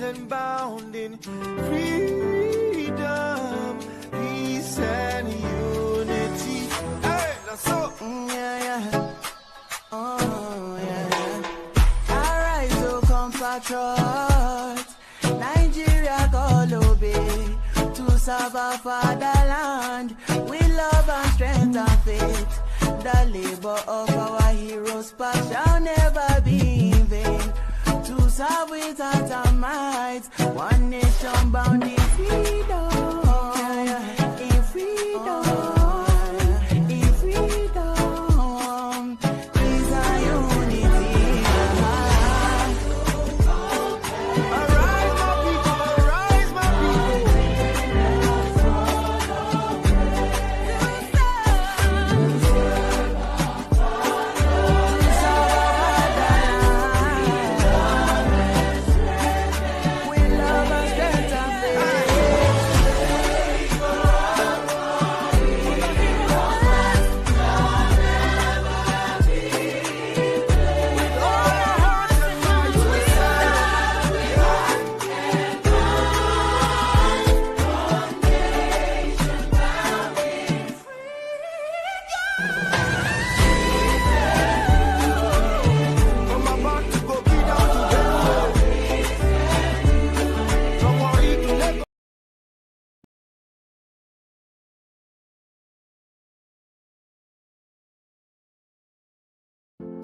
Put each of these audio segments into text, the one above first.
and bound in freedom, peace and unity. Hey, that's so. Oh, yeah. Arise, oh compatriots, Nigeria call obey to serve our fatherland with love and strength and faith. The labor of our heroes past shall never be in vain. To serve with heart and might, one nation bound in freedom, in freedom, in freedom, peace and unity. Arise, my people, arise, my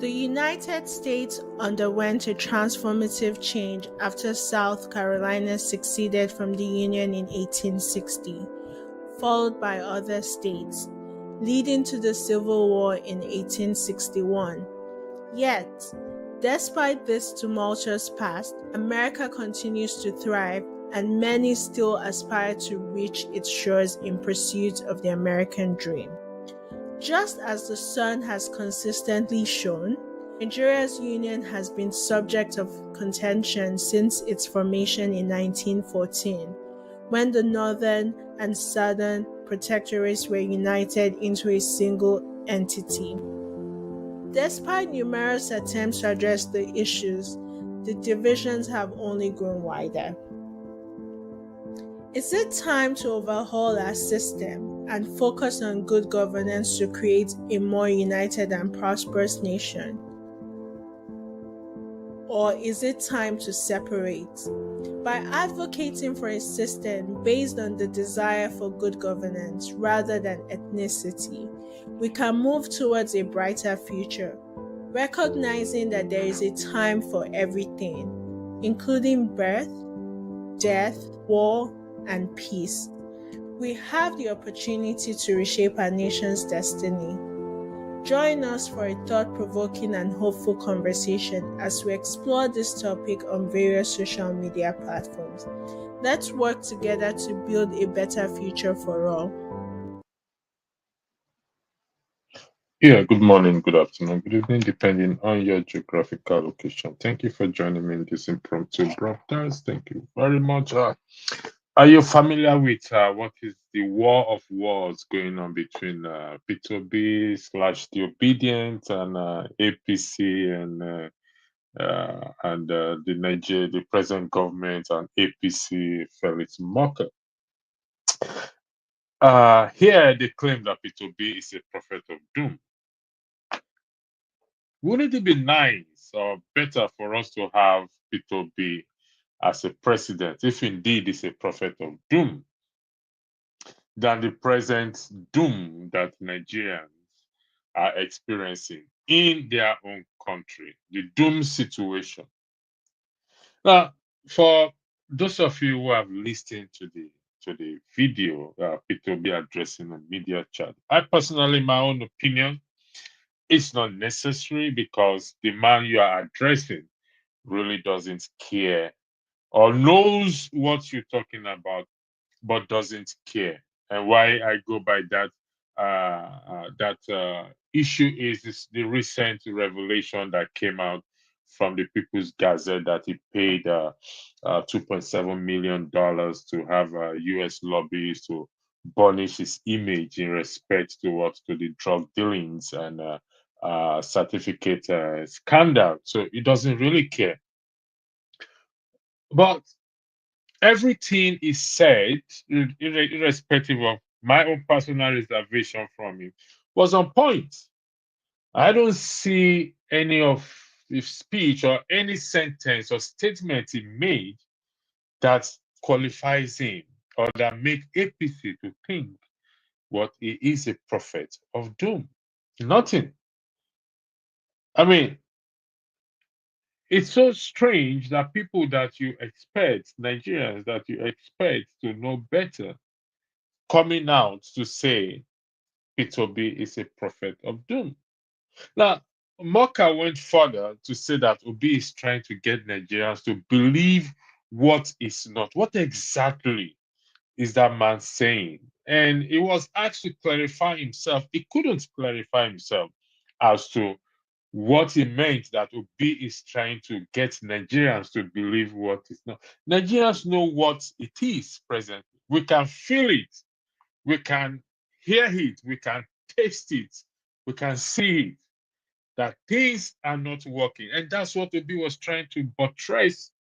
The United States underwent a transformative change after South Carolina seceded from the Union in 1860, followed by other states, leading to the Civil War in 1861. Yet, despite this tumultuous past, America continues to thrive, and many still aspire to reach its shores in pursuit of the American dream. Just as the sun has consistently shone, Nigeria's union has been subject of contention since its formation in 1914, when the northern and southern protectorates were united into a single entity. Despite numerous attempts to address the issues, the divisions have only grown wider. Is it time to overhaul our system and focus on good governance to create a more united and prosperous nation? Or is it time to separate? By advocating for a system based on the desire for good governance rather than ethnicity, we can move towards a brighter future, recognizing that there is a time for everything, including birth, death, war, and peace. We have the opportunity to reshape our nation's destiny. Join us for a thought-provoking and hopeful conversation as we explore this topic on various social media platforms. Let's work together to build a better future for all. Yeah, good morning, good afternoon, good evening, depending on your geographical location. Thank you for joining me in this impromptu broadcast. Thank you very much. Are you familiar with what is the war of wars going on between P2B / The Obedient and APC and the present government and APC Felix Morka? Here they claim that P2B is a prophet of doom. Wouldn't it be nice or better for us to have P2B as a president, if indeed is a prophet of doom, than the present doom that Nigerians are experiencing in their own country, the doom situation? Now, for those of you who have listened to the video P2B addressing a media chat, I personally, my own opinion, it's not necessary because the man you are addressing really doesn't care or knows what you're talking about, but doesn't care. And why I go by that issue is the recent revelation that came out from the People's Gazette that he paid $2.7 million to have U.S. lobbyists to burnish his image in respect to the drug dealings and certificate scandal. So he doesn't really care. But everything is said, irrespective of my own personal reservation from him, was on point. I don't see any of his speech or any sentence or statement he made that qualifies him or that make APC to think what he is a prophet of doom. Nothing. I mean, it's so strange that people that you expect, Nigerians that you expect to know better, coming out to say Peter B is a prophet of doom. Now, Morka went further to say that Obi is trying to get Nigerians to believe what is not. What exactly is that man saying? And he was asked to clarify himself. He couldn't clarify himself as to what he meant that Obi is trying to get Nigerians to believe what is not. Nigerians know what it is presently. We can feel it. We can hear it. We can taste it. We can see it. That things are not working. And that's what Obi was trying to buttress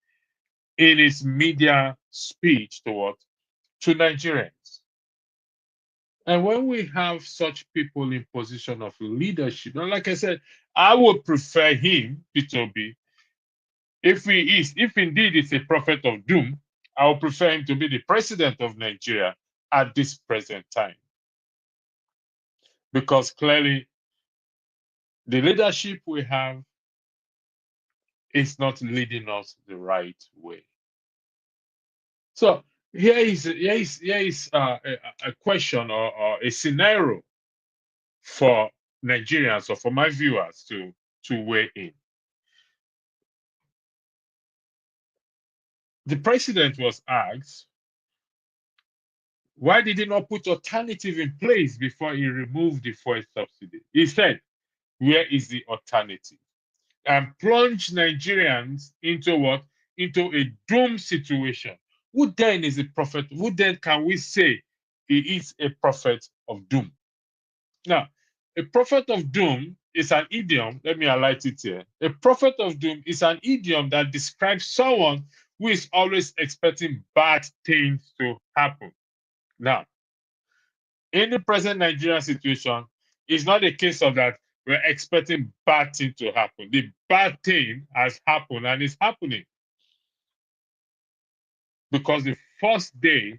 in his media speech to Nigerians. And when we have such people in position of leadership, and like I said, I would prefer him, Peter Obi, if indeed is a prophet of doom, I would prefer him to be the president of Nigeria at this present time. Because clearly the leadership we have is not leading us the right way. So here is a question or a scenario for Nigerians or for my viewers to weigh in. The president was asked, why did he not put alternative in place before he removed the fuel subsidy? He said, where is the alternative? And plunge Nigerians into what? Into a doom situation. Who then is a prophet? Who then can we say he is a prophet of doom? Now, a prophet of doom is an idiom. Let me highlight it here. A prophet of doom is an idiom that describes someone who is always expecting bad things to happen. Now, in the present Nigerian situation, it's not a case of that we're expecting bad thing to happen. The bad thing has happened and is happening. Because the first day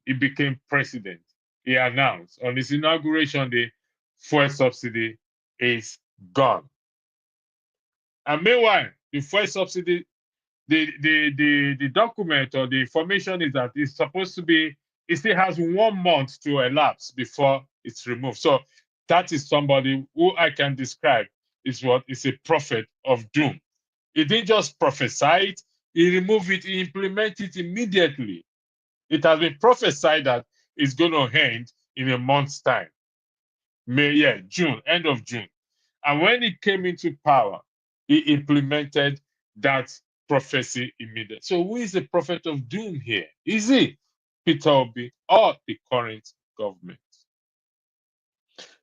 he became president, he announced on his inauguration day, fuel subsidy is gone. And meanwhile, the fuel subsidy, the document or the information is that it's supposed to be, it still has 1 month to elapse before it's removed. So that is somebody who I can describe is what is a prophet of doom. He didn't just prophesy it, he removed it, he implemented it immediately. It has been prophesied that it's going to end in a month's time. June, end of June. And when he came into power, he implemented that prophecy immediately. So who is the prophet of doom here? Is he Peter Obi or the current government?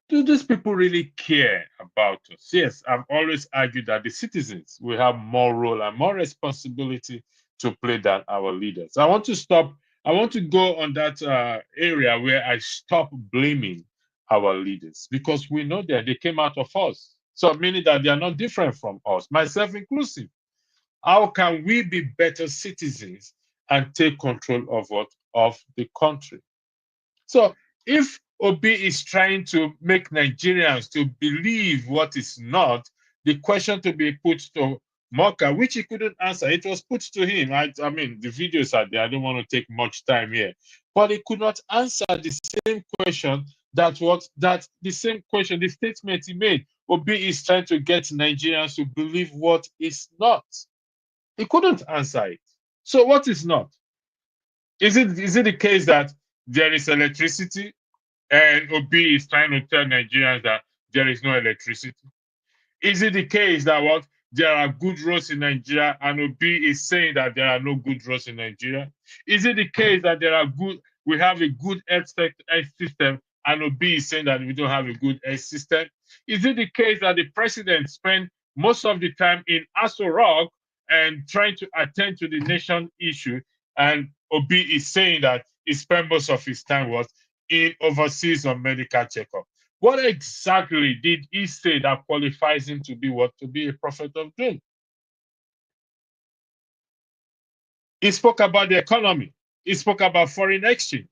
Do these people really care about us? Yes, I've always argued that the citizens will have more role and more responsibility to play than our leaders. I want to go on that area where I stop blaming our leaders because we know that they came out of us. So meaning that they are not different from us, myself inclusive. How can we be better citizens and take control of the country? So if Obi is trying to make Nigerians to believe what is not, the question to be put to Morka, which he couldn't answer, it was put to him. I mean, the videos are there. I don't want to take much time here, but he could not answer the same question. The statement he made. Obi is trying to get Nigerians to believe what is not. He couldn't answer it. So what is not? Is it the case that there is electricity and Obi is trying to tell Nigerians that there is no electricity? Is it the case that there are good roads in Nigeria and Obi is saying that there are no good roads in Nigeria? Is it the case that we have a good health system and Obi is saying that we don't have a good health system? Is it the case that the president spent most of the time in Aso Rock and trying to attend to the nation issue, and Obi is saying that he spent most of his time was in overseas on medical checkup. What exactly did he say that qualifies him to be what? To be a prophet of doom? He spoke about the economy. He spoke about foreign exchange.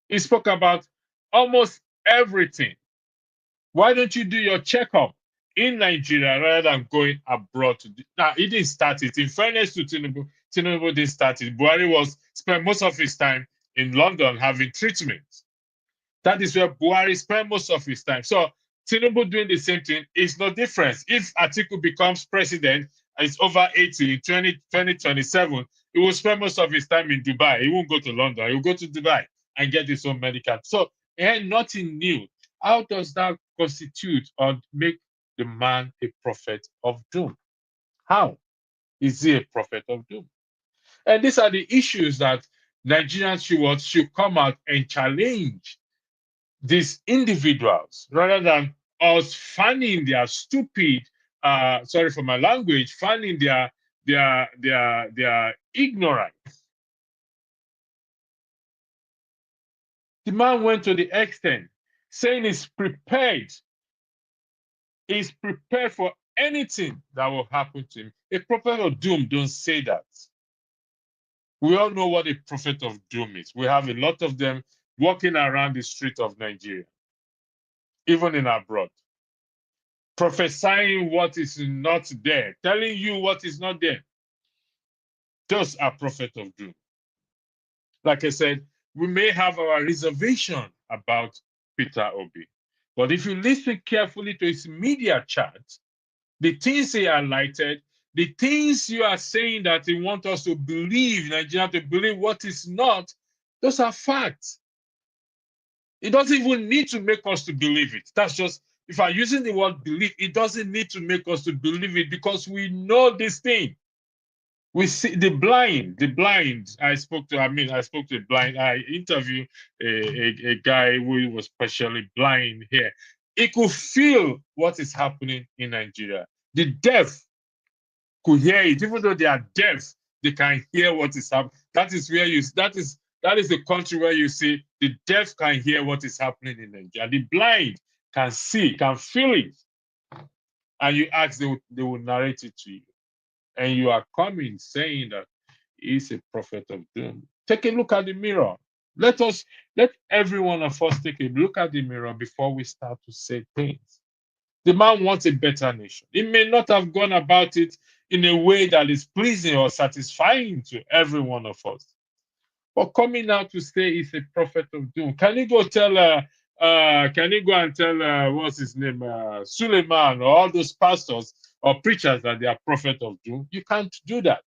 He spoke about almost everything. Why don't you do your checkup in Nigeria rather than going abroad to do? Now, he didn't start it. In fairness to Tinubu, Tinubu didn't start it. Buhari was spent most of his time in London having treatment. That is where Buhari spent most of his time. So Tinubu doing the same thing is no difference. If Atiku becomes president, it's over 80 in 2027, he will spend most of his time in Dubai. He won't go to London. He will go to Dubai and get his own medical. So nothing new. How does that constitute or make the man a prophet of doom? How is he a prophet of doom? And these are the issues that Nigerians should come out and challenge these individuals rather than us fanning their stupid, sorry for my language, fanning their ignorance. The man went to the extent saying he's prepared for anything that will happen to him. A prophet of doom don't say that. We all know what a prophet of doom is. We have a lot of them walking around the street of Nigeria, even in abroad, prophesying what is not there, telling you what is not there. Those are prophets of doom. Like I said, we may have our reservation about Peter Obi, but if you listen carefully to his media chat, the things he highlighted, the things you are saying that he wants us to believe, Nigeria to believe what is not, those are facts. It doesn't even need to make us to believe it. That's just, if I'm using the word believe, it doesn't need to make us to believe it because we know this thing. We see the blind. I spoke to a blind. I interviewed a guy who was partially blind here. He could feel what is happening in Nigeria. The deaf could hear it, even though they are deaf, they can hear what is happening. That is the country where you see the deaf can hear what is happening in Nigeria. The blind can see, can feel it. And you ask, they will narrate it to you. And you are coming saying that he's a prophet of doom. Take a look at the mirror. Let every one of us take a look at the mirror before we start to say things. The man wants a better nation. He may not have gone about it in a way that is pleasing or satisfying to every one of us. But coming out to say he's a prophet of doom, can you go and tell what's his name, Suleiman, or all those pastors or preachers that they are prophet of doom? You can't do that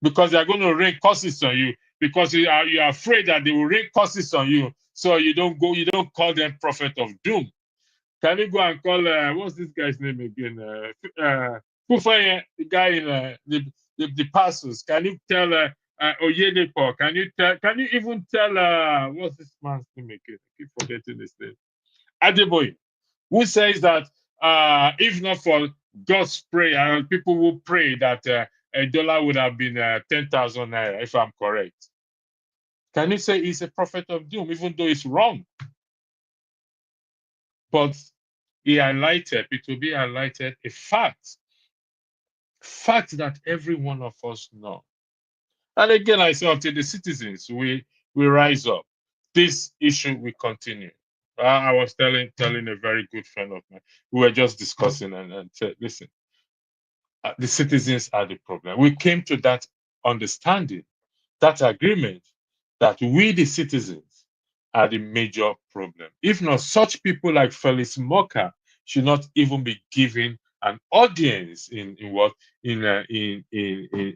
because they are going to rain curses on you because you are afraid that they will rain curses on you. So you don't call them prophet of doom. Can you go and call what's this guy's name again? Kufaye, the guy in the pastors. Can you tell Oyedepo? Can you even tell what's this man's name again? I keep forgetting his name. Adeboye, who says that if not for God's prayer, people will pray that a dollar would have been 10,000 naira, if I'm correct. Can you say he's a prophet of doom, even though it's wrong? But it will be highlighted a fact that every one of us know. And again, I say until the citizens we rise up, this issue will continue. I was telling a very good friend of mine, we were just discussing and said, listen, the citizens are the problem. We came to that understanding, that agreement that we, the citizens, are the major problem. If not, such people like Felix Morka should not even be given an audience in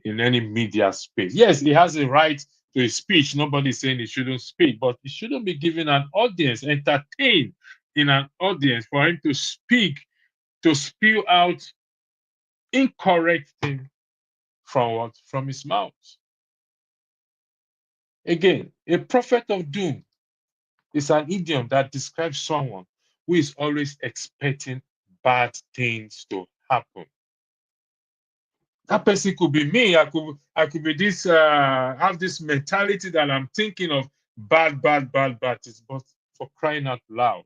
any media space. Yes, he has a right to a speech. Nobody's saying he shouldn't speak, but he shouldn't be given an audience, entertained in an audience for him to speak, to spew out incorrect thing from what? From his mouth. Again, a prophet of doom is an idiom that describes someone who is always expecting bad things to happen. That person could be me. I could be this have this mentality that I'm thinking of bad, bad, bad, bad. But for crying out loud,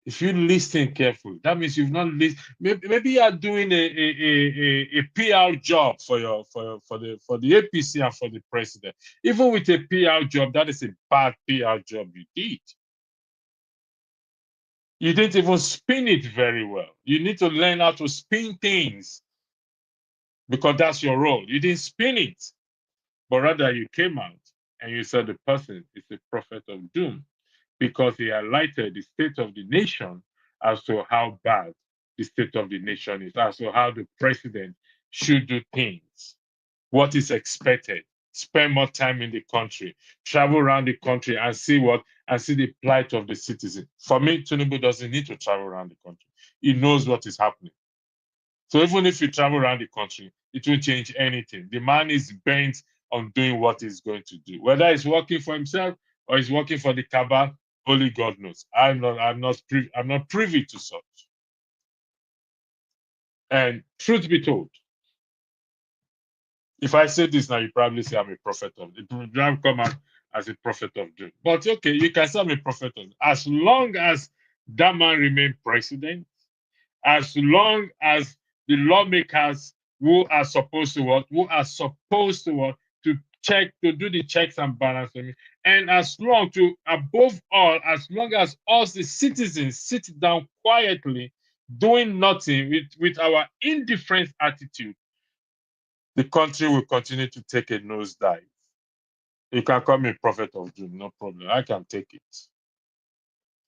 if you listen carefully, that means you've not listened. Maybe you are doing a PR job for the APC and for the president. Even with a PR job, that is a bad PR job you did. You didn't even spin it very well. You need to learn how to spin things because that's your role. You didn't spin it, but rather you came out and you said the person is a prophet of doom because he highlighted the state of the nation as to how bad the state of the nation is, as to how the president should do things, what is expected, spend more time in the country, travel around the country and see the plight of the citizen. For me, Tinubu doesn't need to travel around the country. He knows what is happening. So even if you travel around the country, it won't change anything. The man is bent on doing what he's going to do. Whether he's working for himself or he's working for the cabal, only God knows. I'm not privy to such. And truth be told, if I say this now, you probably say I'm a prophet of it. Will come out as a prophet of doom. But okay, you can say I'm a prophet of it. As long as that man remains president, as long as the lawmakers who are supposed to what, to check, to do the checks and balances, and as long to, above all, as long as us the citizens sit down quietly, doing nothing with our indifferent attitude, the country will continue to take a nosedive. You can call me a prophet of doom, no problem. I can take it.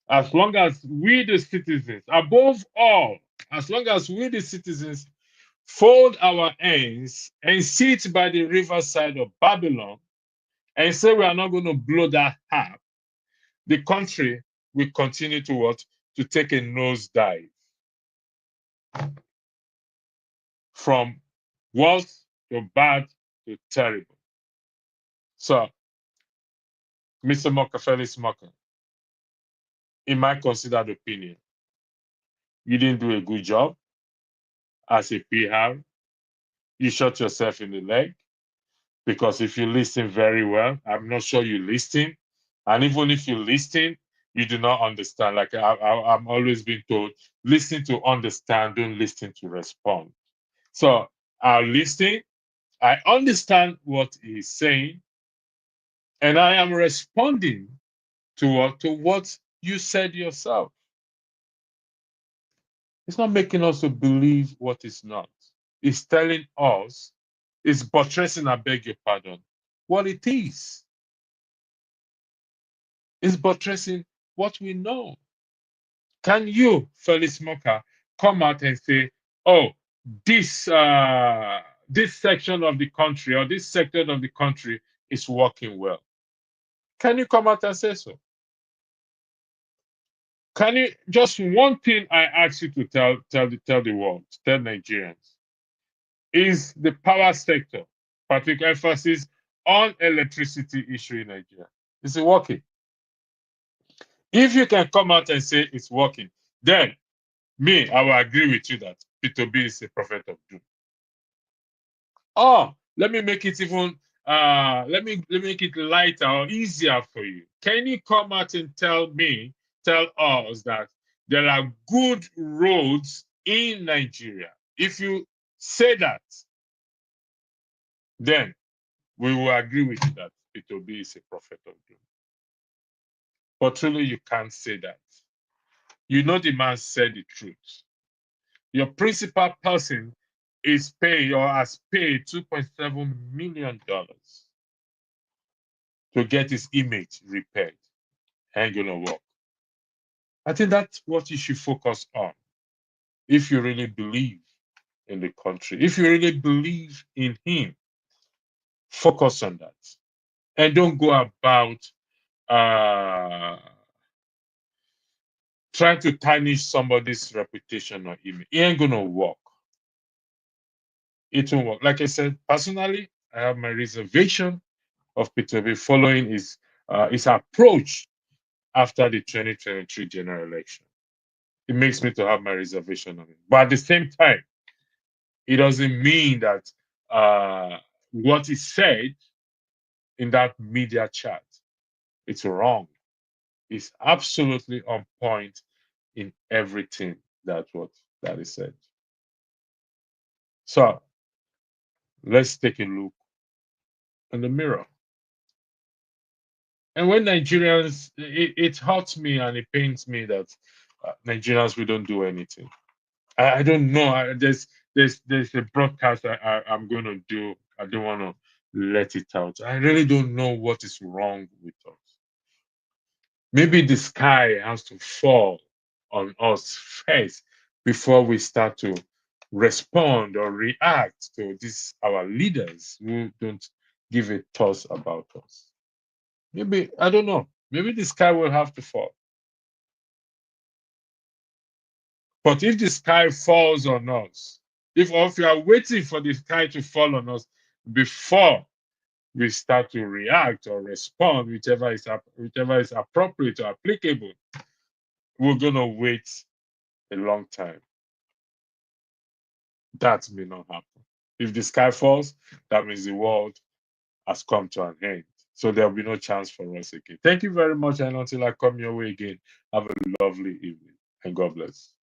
As long as we, the citizens, above all, as long as we, the citizens, fold our hands and sit by the riverside of Babylon and say we are not going to blow that half, the country will continue to what? To take a nosedive from worse to bad to terrible. So, Mr. Morka, Felix Morka, in my considered opinion, you didn't do a good job as a PR. You shot yourself in the leg because if you listen very well, I'm not sure you listen. And even if you listen, you do not understand. Like I'm always being told, listen to understand, don't listen to respond. So I'll listen, I understand what he's saying, and I am responding to what you said yourself. It's not making us to believe what is not. It's telling us, it's buttressing, I beg your pardon, what it is. It's buttressing what we know. Can you, Felix Morka, come out and say, oh, this section of the country or this sector of the country is working well? Can you come out and say so? Can you, just one thing I ask you to tell the world, tell Nigerians, is the power sector, particular emphasis on electricity issue in Nigeria. Is it working? If you can come out and say it's working, then me, I will agree with you that P2B is a prophet of doom. Oh, let me make it even let me make it lighter or easier for you. Can you come out and tell us that there are good roads in Nigeria? If you say that, then we will agree with you that P2B is a prophet of doom. But truly, you can't say that. You know the man said the truth. Your principal person is paying or has paid $2.7 million to get his image repaired. Ain't gonna work. I think that's what you should focus on if you really believe in the country. If you really believe in him, focus on that. And don't go about trying to tarnish somebody's reputation or image. It ain't gonna work. It won't work. Like I said, personally, I have my reservation of P2B following his approach after the 2023 general election. It makes me to have my reservation on it. But at the same time, It doesn't mean that what is said in that media chat, it's wrong. It's absolutely on point in everything that is said. So let's take a look in the mirror. And when Nigerians, it hurts me and it pains me that Nigerians, we don't do anything. I don't know. There's a broadcast I'm going to do. I don't want to let it out. I really don't know what is wrong with us. Maybe the sky has to fall on us first before we start to respond or react to these our leaders who don't give a toss about us. Maybe I don't know. Maybe the sky will have to fall. But if the sky falls on us, if you are waiting for the sky to fall on us before we start to react or respond, whichever is appropriate or applicable, we're gonna wait a long time. That may not happen. If the sky falls, that means the world has come to an end. So there'll be no chance for us again. Thank you very much, and until I come your way again, have a lovely evening and God bless.